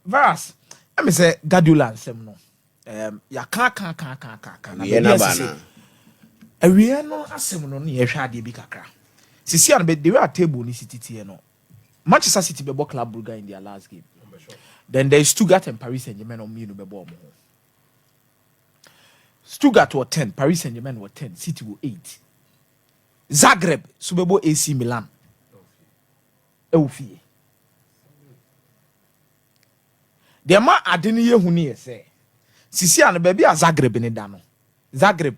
Varas, let me say Guardiola and Semno. Ya ka. Awie no asem no ye hwa ade bi kakra. Sisi an be the way table ni City no. Manchester City be Club Brugge in their last game. Then there is Stuttgart and Paris Saint-Germain on me no be ball. Stuttgart were 10, Paris Saint-Germain were 10, City were 8. Zagreb subebo AC Milan. Eufie. The ma adeni ye hu ni say. Sisi an be a Zagreb ni da no. Zagreb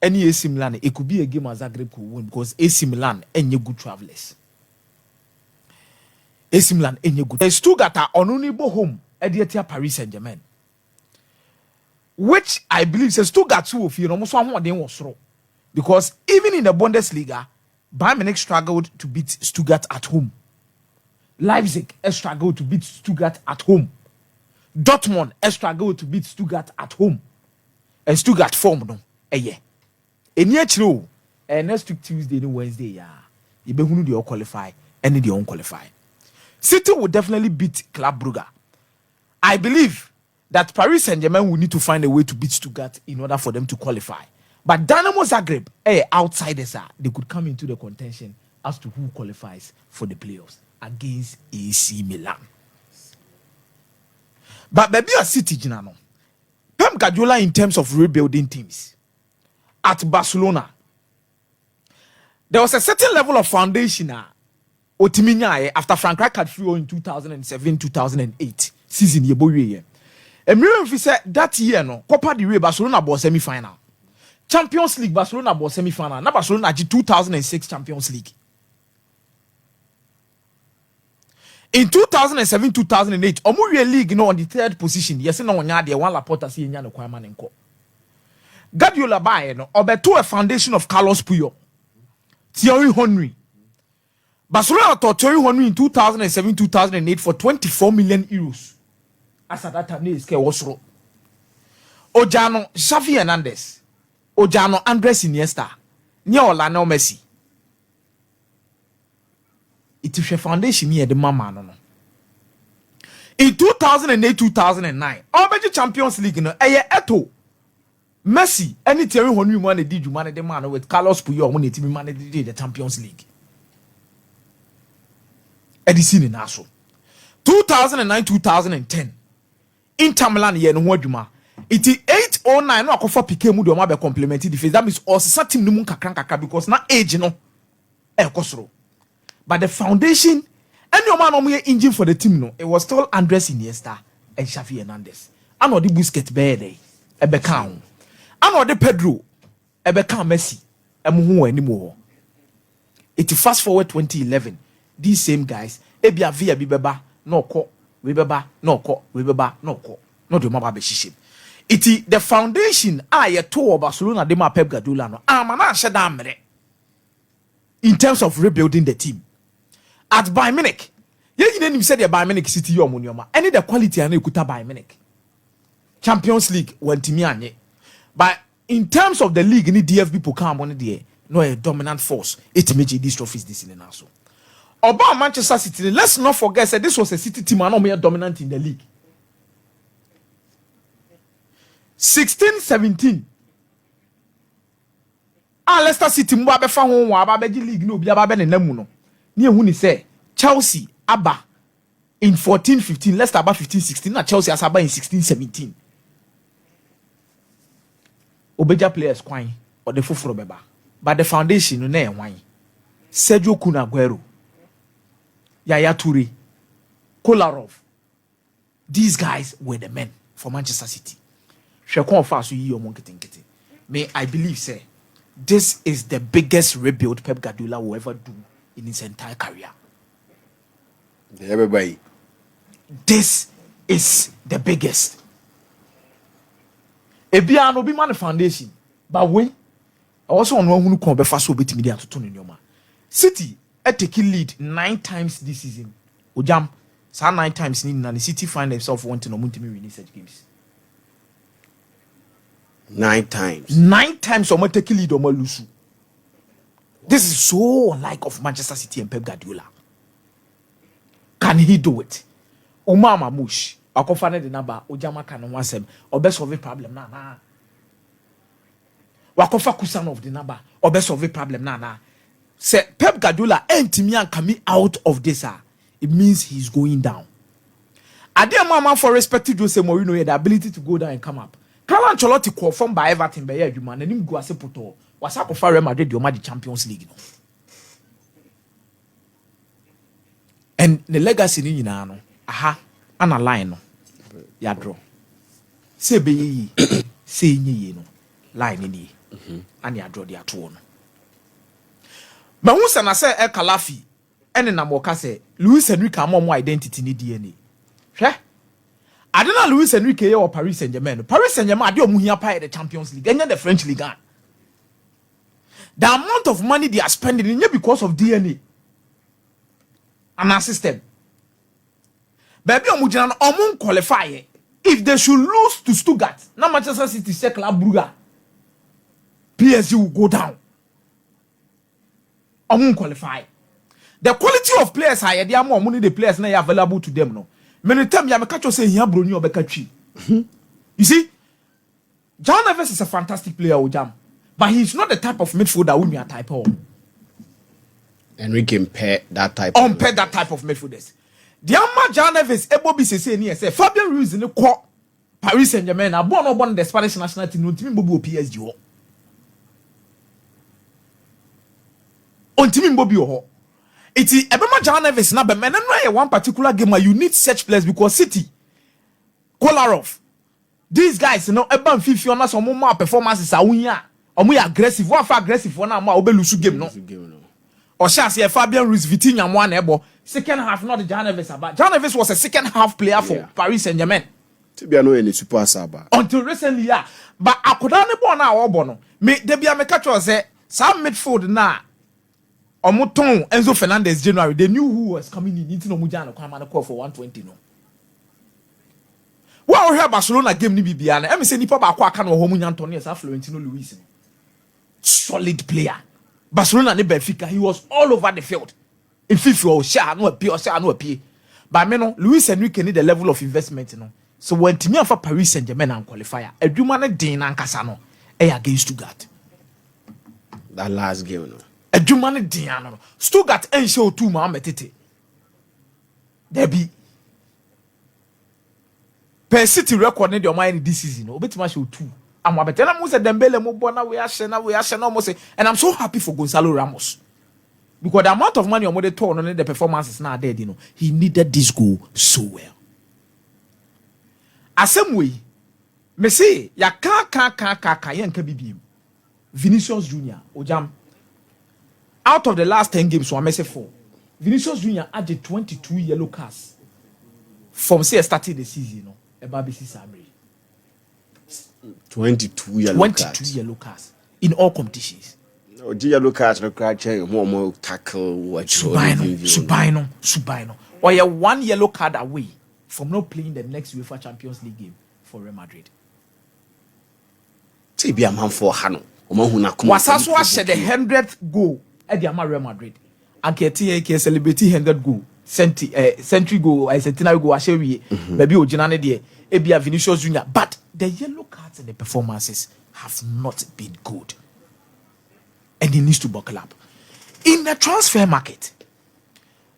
any AC Milan, it could be a game as Zagreb could win because AC Milan any good travelers. AC Milan any good. The Stuttgart are onunibo home at Paris Saint-Germain, which I believe says Stuttgart too of you almost one day was wrong because even in the Bundesliga, Bayern Munich struggled to beat Stuttgart at home. Leipzig struggled to beat Stuttgart at home. Dortmund struggled to beat Stuttgart at home, and Stuttgart formed no. Yeah. Eni achiro next week Tuesday and Wednesday ya you be hunu dey qualify and they don't qualify. City will definitely beat Club Brugge. I believe that Paris Saint-Germain will need to find a way to beat Stuttgart in order for them to qualify. But Dynamo Zagreb, outsiders they could come into the contention as to who qualifies for the playoffs against AC Milan. But maybe a City Ginano. Pep Guardiola in terms of rebuilding teams. At Barcelona, there was a certain level of foundation after Frank Rijkaard flew in 2007-2008 season. And remember, said that year, no, Copa del Rey, Barcelona bought semi-final. Champions League, Barcelona bought semi-final. Now Barcelona 2006 Champions League. In 2007-2008, Omurie League, on the third position. Yes, no one had one Laporta see no Kwaman and Co. Guardiola buy no obeto a foundation of Carlos Puyol, Thierry Henry. Barcelona thought Thierry Henry in 2007-2008 for 24 million euros. As at that time, was wrong. Ojano Xavi Hernandez, Ojano Andres Iniesta, Lionel Messi. It is a foundation here the mama no. In 2008-2009, Obeji Champions League no eto. Messi, any Thierry Henry man did you manage the man with Carlos Puyol when the team managed the Champions League. Edison in Aso. 2009-2010. Inter Milan yen wajuma. It is 809 no akofa Piqué mu do ma be complement the face. That means also team no mun kakra because na age no kosoro. But the foundation and your man omo engine for the team no, it was still Andres Iniesta and Xavi Hernandez. And the Busquets be there. Ebeka. Ano de Pedro Ebeka Messi emuhu anymore. It fast forward 2011. These same guys ebia via bibeba no ko we beba no ko we beba no ko no do maba be shishim. It the foundation ye to Barcelona de ma Pep Guardiola no amana sheda amre in terms of rebuilding the team. At Bayern Munich ye nim said the Bayern Munich City yo monoma any the quality and ekuta Bayern Munich Champions League wantimi anye. But in terms of the league, any DF people come on there, no a dominant force. It made these trophies this in also. About Manchester City, let's not forget that this was a City team and not dominant in the league. 16-17. Leicester City mwa be fa ho wa ba be league no bia ba be ne namu no. Ne ehu ni say Chelsea aba in 14-15, Leicester aba 15-16, na Chelsea asaba in 16-17. Obeja players kwan or the foforo beba. But the foundation no na enwan. Sergio Kun Aguero, Yaya Toure, Kolarov. These guys were the men for Manchester City. Shekon Fasu yi omo kete. May I believe say this is the biggest rebuild Pep Guardiola will ever do in his entire career. Everybody. This is the biggest. Ebia no be man foundation, but we also on one who come be fast obeti media to turn in your man. City taking lead 9 times this season. Ojam, sa 9 times ni na the City find themselves wanting to win such games. 9 times. 9 times or take lead or lose. This is so unlike of Manchester City and Pep Guardiola. Can he do it? Umama mush. Akofane the number. Ojama kano wasem. Obe solve problem na. Wakofa kusan of the number. Obe solve problem na. Say Pep Guardiola entimi and coming out of this. It means he's going down. Adia mama for respected Jose Mourinho had the ability to go down and come up. Carlo Ancelotti confirmed by Everton by year man and him go as a poto. Was up for Real Madrid the Champions League. No? And the legacy ni no. Aha, ana line no. Ya draw. Say be ye, say nye no. Line ni. And ya draw the atu no. But who say na say El Khelafi ene na mo ka say Luis Enrique amom identity ni DNA. Hwe? Adena Luis Enrique ye o Paris Saint-Germain. Paris Saint-Germain ade omu hia pa the Champions League. Enya the French Ligue 1. The amount of money they are spending in because of DNA and our system. Baby omujina no omun qualify. If they should lose to Stuttgart, na Manchester City say Club Brugge, PSG will go down. Omun qualify. The quality of players higher, they are more money the players now available to them no. Many time ya meka cho say here broni obeka twi. You see, John Neves is a fantastic player Ojam, but he's not the type of midfielder who you type of. Enrique compare that type of midfielders. The Amma John Neves able be say ni say Fabian Ruiz in the call Paris Saint-Germain na born the Spanish national team no timi bobi PSG ho. On timi bobi ho. It's Ebema John Neves na be men no one particular game where you need such players because City Kolarov these guys you know Eban Fifi on some more performances are wunya omo aggressive one for aggressive one na ma obelusu game no or say Fabian Ruiz Vitinha mo na ebo second half not John Neves about John Neves was a second half player for Paris Saint-Germain to be no any super saba until recently but akoda ne ball na obo no me de bia me catch say some midfield na Omoton Enzo Fernandez January they knew who was coming in into no mujana kwama call for 120 no. Wa we hear Barcelona game ni bibia na em say nipa ba kwa aka no ho munya Antonio sa Florentino Luis. Solid player. Barcelona ne Benfica he was all over the field. If you share no appear. But me no Luis Enrique need the level of investment no. So when timi afa Paris Saint-Germain and qualifier, adwuma ne din na nkasa no against Stuttgart. That last game no. Adwuma ne din no. Stuttgart en show 2 ma metete. Debi. Per City record ne de o man this season no. Obetima show 2. Amma betena mo say Dembele mo bona we ahye na mo say and I'm so happy for Gonzalo Ramos. Because the amount of money on the turn on the performances now dead, you know, he needed this goal so well. Asem way, me say ya ka yanka bibi. Vinicius Junior, Ojam. Out of the last 10 games, so I say 4. Vinicius Junior added 22 yellow cards from say starting the season, you know, about BC Samri. 22 yellow cards in all competitions. No, yellow cards no cry more tackle what Subino. Or you're 1 yellow card away from not playing the next UEFA Champions League game for Real Madrid. Say be a man for Hano. Wasaso shed the 100th goal at the Real Madrid. And KTA celebrate 100 goal. Century goal, centenary goal, maybe Ojinane de Ebia Vinicius Junior. But the yellow cards and the performances have not been good. And he needs to buckle up. In the transfer market,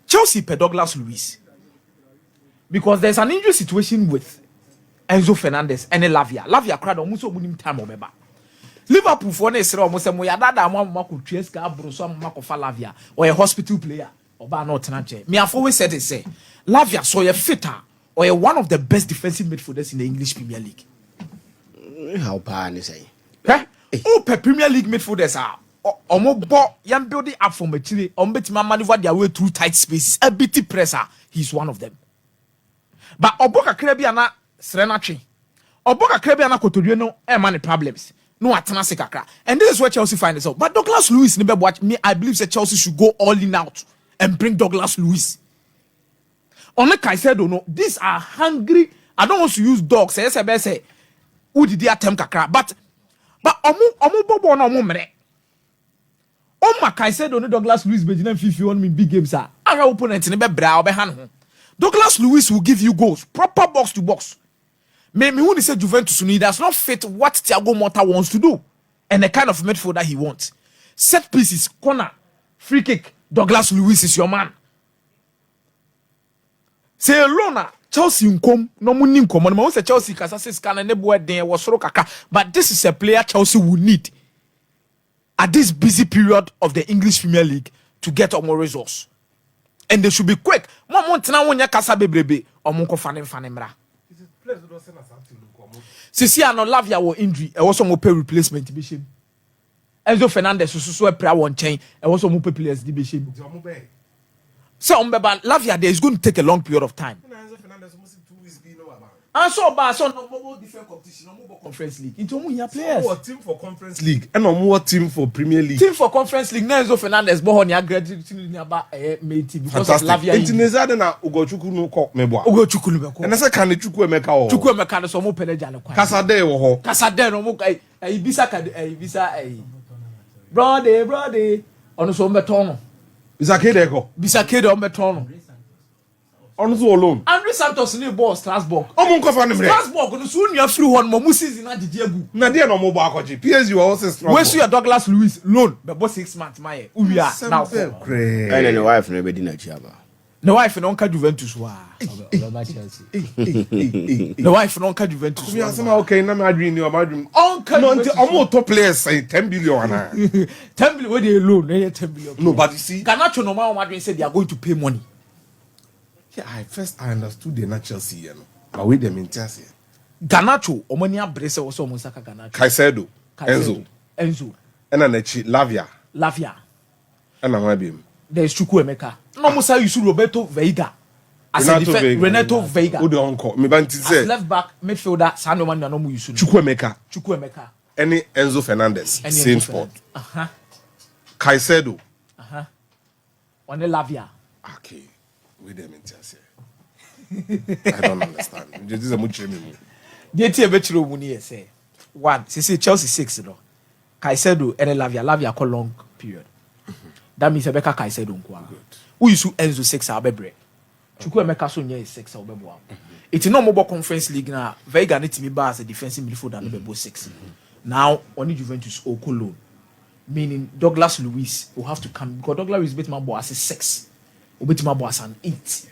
Chelsea pay Douglas Luiz. Because there's an injury situation with Enzo Fernandez and Lavia. Lavia cried almost winning time omeba. Liverpool for ne sere almost mo yadada mo ko Tieska Bruso mo ko fa Lavia or a hospital player or ba not na che. Me have always said it say Lavia so a fitter or a one of the best defensive midfielders in the English Premier League. How bad is say? Oh, Premier League midfielders are omo yam building up from Chile betima maneuver their way through tight spaces a bit presser he's one of them but oboka krebia na srenatwe oboka krebia na kotodwe no e man problems no atena se kakra and this is where Chelsea find itself but Douglas Luiz ne be watch me I believe that Chelsea should go all in out and bring Douglas Luiz only Caicedo no these are hungry I don't want to use dogs say who did they attempt kakra but omo bobo na omo mere Caicedo no Douglas Luiz be gina fifi on me big games are our opponent ne be bra obe han ho Douglas Luiz will give you goals, proper box to box. Maybe when he said Juventus, he does not fit what Thiago Motta wants to do and the kind of midfielder he wants. Set pieces, corner, free kick. Douglas Luiz is your man. Say alone, Chelsea nkom no mu ni nkom no say Chelsea kasa say scan ne bo den wo soro kaka, but this is a player Chelsea will need at this busy period of the English Premier League to get more results. And they should be quick. Mo ntena wonya kasa bebrebe omo nko fane mra. Sisi ano Lavia wo injury e wo so mo pay replacement bi shem. Enzo Fernandez so e pra won chen e wo so mo pay players di bi shem. So Lavia there is going to take a long period of time. And so no different competition, no more conference league. Into more players. What team for conference league? And no more team for Premier League. Team for conference league. Now Enzo Fernandez born here graduate nearby because fantastic. of Lavia. Into nezade na Ugochukwu no ko meboa. Ugochukwu no beko. And say kan Chukwu Emeka o. Chukwu Emeka no so mo peleja no kwa. Kasade wo ho. Kasade no mo ibisa brother. Ono so mbeto no. Bisakede ko. Bisakede o mbeto no. On so alone. Andre Santos ni ball Strasbourg. Omo nko fa ne mre. Strasbourg no so nua free one mo season na didi agu. Na de no mo bo akoji. PSG wa also Strasbourg. Where you Douglas Luiz loan be 6 months my. Uwia now. And the wife no be di na chiaba. The wife no nka Juventus wa. Chelsea. The wife no nka Juventus. Me asema okay na me adwin ni o ma adwin. Onka no until omo top players say 10 billion ana. 10 billion where they loan, 10 billion. No, but you see, Garnacho no man adwin say they are going to pay money. Yeah, I understood the natural Chelsea, you know. But with them in Chelsea. Garnacho, omani abrese also Musaka Garnacho. Caicedo, Enzo. And then Lavia. And I'm happy. There's Chukwu Emeka. No Musa Yusu Roberto Veiga. As Renato Veiga. Who the uncle? Me banti say. As left back midfielder Sano man no mu Yusu. Chukwu Emeka. Any Enzo Fernandez. Same spot. Caicedo. On the Lavia. Okay. With them in Chelsea. I don't understand. This is a much me. They tell betro muni say. One, say Chelsea 6 no. Caicedo and Lavia call long period. That means Ebeka Caicedo nko. Who you Enzo 6 abebre. Chukwu Emeka so nya 6 obebo. It no mobile conference league na Veiga need to be as a defensive midfielder no be 6. Now only Juventus or Cologne. Meaning Douglas Luiz will have to come because Douglas Luiz bet my boy as a 6. Obetima boy as an 8.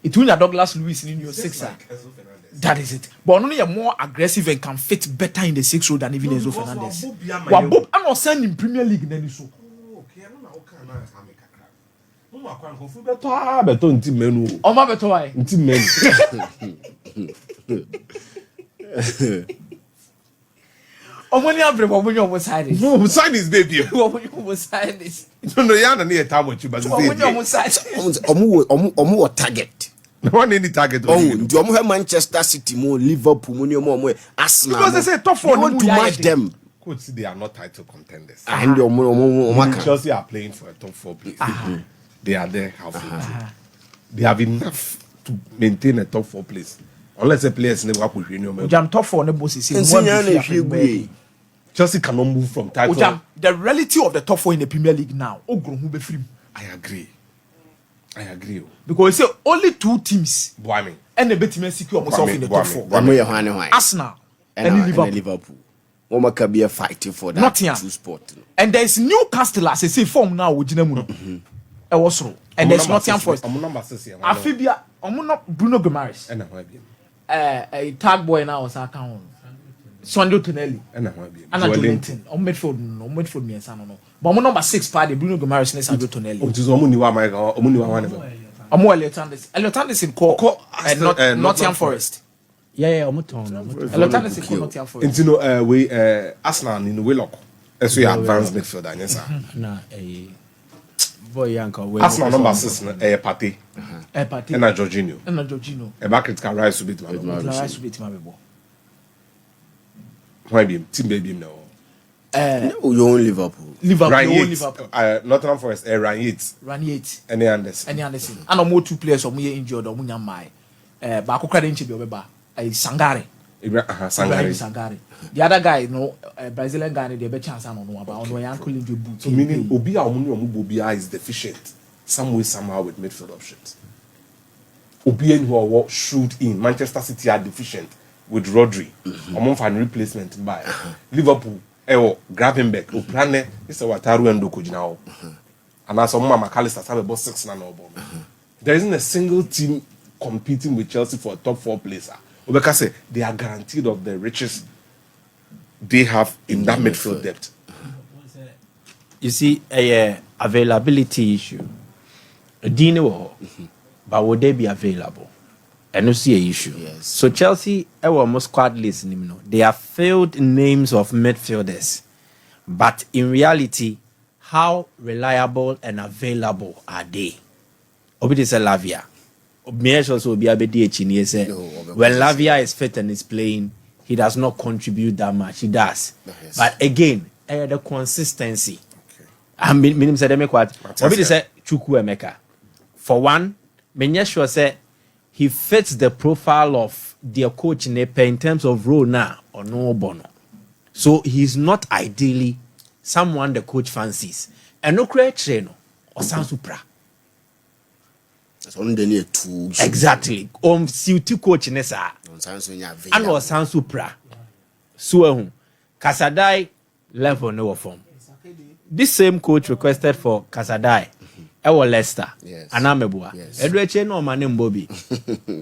It will Douglas Luiz in your 6. That is it. But only a more aggressive and can fit better in the 6 role than even Enzo Fernandez. Bob I'm not saying in Premier League then so. Okay, I don't know what beto nti menu. Oma beto why? Nti menu. Omoni abre omoni omo side. No, side is baby. Omoni omo side is. No, ya na na time what you but say. Omoni omo side. Omo target. No one any target. Oh, do omo have Manchester City mo Liverpool mo ni omo Arsenal. Because they say top 4 want to match them. Coach, they are not title contenders. And Chelsea are playing for a top 4 place. They are there halfway. They have enough to maintain a top 4 place. Unless the players never work with you. Jam top 4 ne boss is Chelsea cannot move from title. The reality of the top 4 in the Premier League now. I agree. Because you say only 2 teams. Boy, and the betting secure themselves in the top 4. Arsenal and Liverpool. Oma can be fighting for that two spot. And there is Newcastle as I say form now with Jinemuno. And there's Nottingham Forest. Amphibia, Bruno Guimaraes. A tag boy now was account. Sonjo Tonelli. And Joelinton. On midfield me and son. But number 6 party Bruno Guimaraes and Sonjo Tonelli. Elliot in call Nottingham Forest. Yeah, Nottingham Forest. Into no we Arsenal in the Willock. As we advanced midfielder, yes sir. Na boy yanko. Arsenal number 6 Partey. Partey. And Jorginho. A back it can rise to beat my bebo. Why be team baby now? You own Liverpool. Nottingham Forest Ryan Yates. Any Anderson. And more 2 players or me injured or munya mai. Ba akokra den chibi obeba. Sangare. Sangare. The other guy, Brazilian guy, they be chance no about on ankle injury boot. So meaning Obi is deficient some way somehow with midfield options. Obien who shoot in Manchester City are deficient with Rodri. Among fan replacement by Liverpool. Gravenberch, Uprane, this is Wataru and Doku now. And as Mama McAllister have about 6 na no ball. There isn't a single team competing with Chelsea for a top 4 place. Obeka say they are guaranteed of the riches they have in that midfield depth. You see, a availability issue. Dino, but would they be available? And you see a issue. Yes. So Chelsea, almost squad list, they are filled names of midfielders, but in reality, how reliable and available are they? Obi say Lavia. Also be when Lavia is fit and is playing, he does not contribute that much. He does, yes. But again, the consistency. Okay. I mean, say them what? Obi say Chukwu Emeka. For one, me sure say he fits the profile of their coach in terms of role now or no bono. So he's not ideally someone the coach fancies. And no create trainer or Sansupra. That's only the near two. Exactly. Siuti coach nessa. And or Sansupra. So Kasadai level no form. This same coach requested for Kasadai. Ewo Leicester, yes. Anamebua. Yes. Edreche no manim Bobby.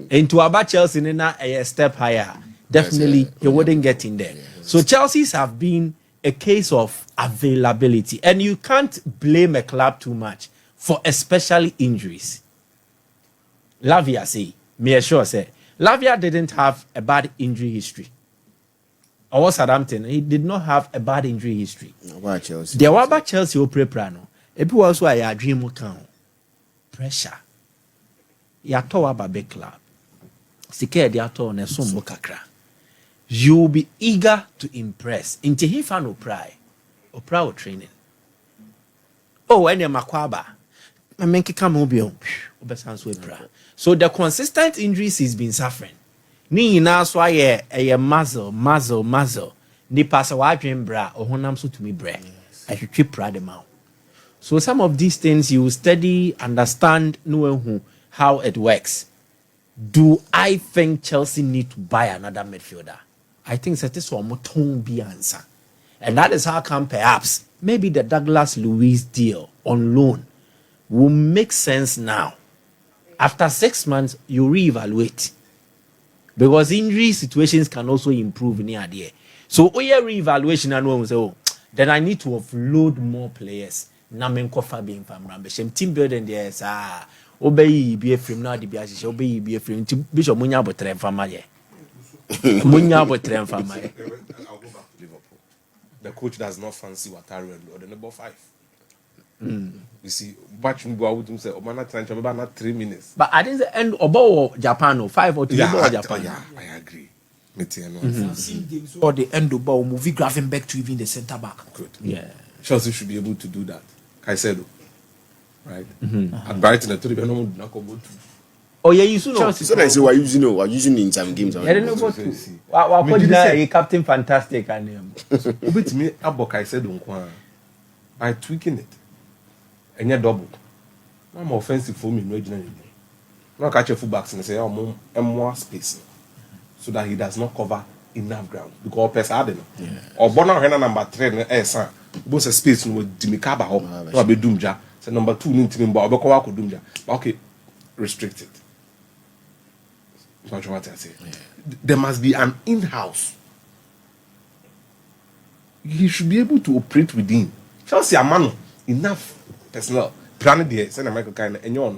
Into about Chelsea na a step higher. Definitely yes, he wouldn't get in there. Yes. So Chelsea's have been a case of availability, and you can't blame a club too much for especially injuries. Lavia say, me sure say, Lavia didn't have a bad injury history. Or Southampton, he did not have a bad injury history. Why Chelsea? There were about Chelsea or Prano. Ebi also a dream account pressure. Ya to aba big club. Sike de ato na sombo kakra. You will be eager to impress. Inte he fan oprai. Oprai training. Oh, ene makwaba. Na menke kama obi o. Obesanso opra. So the consistent injuries he's been suffering. Ni nyina so aye muzzle. Ni pasa wa adwen bra ohonam so to me bre. I should trip pride them out. So some of these things you study, understand, know how it works. Do I think Chelsea need to buy another midfielder? I think that is one more tone be answer. And that is how come perhaps maybe the Douglas Luiz deal on loan will make sense now. After 6 months, you reevaluate. Because injury situations can also improve near there. So reevaluation and one will say, oh, then I need to offload more players. Na men kofa be mfamra team building there sa obey be frame na de be ahye obey be frame bishop munya botre mfama ye munya botre mfama ye. The coach does not fancy Wataru or the number 5. You see, batch me go out say Obana trench about not 3 minutes. But I didn't end about Japan or 5 or 2 about Japan. Yeah, I agree. Or the end of ball movie Gravenberch to even the centre back. Good. Yeah. Chelsea should be able to do that. Caicedo, right? At Brighton, I told you, no, not go to. Oh yeah, you know. So they say we're using in some games. I don't know what to. What Captain Fantastic and But me, about Caicedo, by tweaking it, and you're double. I'm offensive for me, originally. Not catch a fullbacks and say, oh, more space, so that he does not cover enough ground because person or Bonner Henna number 3 son. Both a space with Dimikaba or be Dumja. So number 2 Nintin Baba could Dumja. Okay, restricted. That's what I say. There must be an in-house. He should be able to operate within. Chelsea a man enough personnel. Plan there, send a Michael Kind and your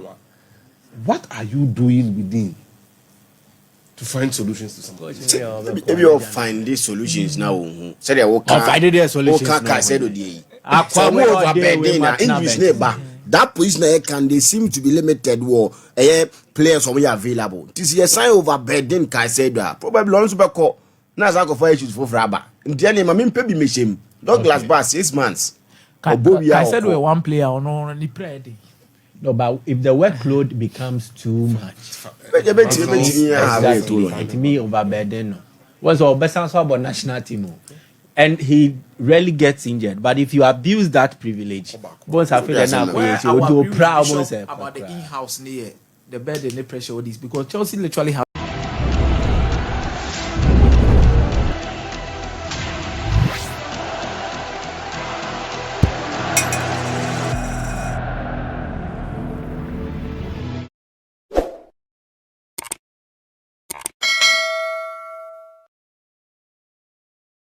what are you doing within to find solutions to something? Maybe you'll find these solutions now. Say they will find their solutions. That position can they seem to be limited. War players are available. This is a sign of a burden. Caicedo probably on super call. Now I go for issues for Fraba. In the name, I mean, Pepe Mishim. Douglas Bar 6 months. Caicedo we one player or no only prayer. No, but if the workload becomes too much, it may overburden. What's our best answer about national team? And he rarely gets injured. But if you abuse that privilege, once I feel enough, you do proud. About the in-house near the burden, the pressure, all this because Chelsea literally have